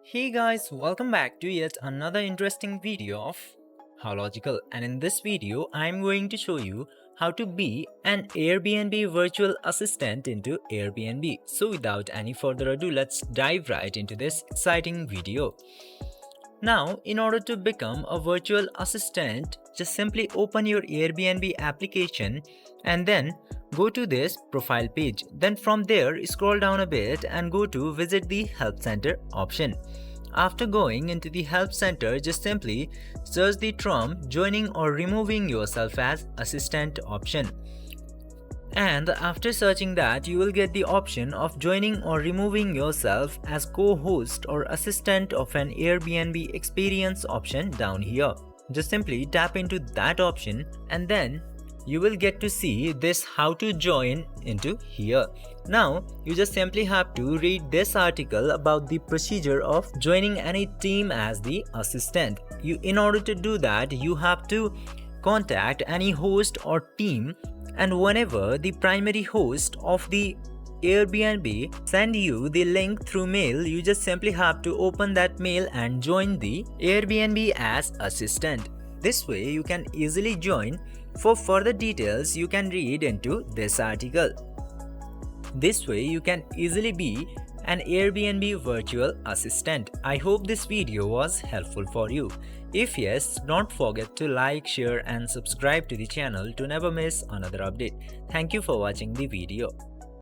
Hey guys, welcome back to yet another interesting video of How Logical, and in this video I'm going to show you how to be an Airbnb virtual assistant into Airbnb. So without any further ado, let's dive right into this exciting video. Now, in order to become a virtual assistant, just simply open your Airbnb application and then go to this profile page. Then from there, scroll down a bit and go to visit the help center option. After going into the help center, just simply search the term joining or removing yourself as assistant option. And after searching that, you will get the option of joining or removing yourself as co-host or assistant of an Airbnb experience option down here. Just simply tap into that option and then you will get to see this how to join into here. Now, you just simply have to read this article about the procedure of joining any team as the assistant. In order to do that, you have to contact any host or team, and whenever the primary host of the Airbnb send you the link through mail, you just simply have to open that mail and join the Airbnb as assistant. This way you can easily join. For further details, you can read into this article. This way you can easily be an Airbnb virtual assistant. I hope this video was helpful for you. If yes, don't forget to like, share and subscribe to the channel to never miss another update. Thank you for watching the video.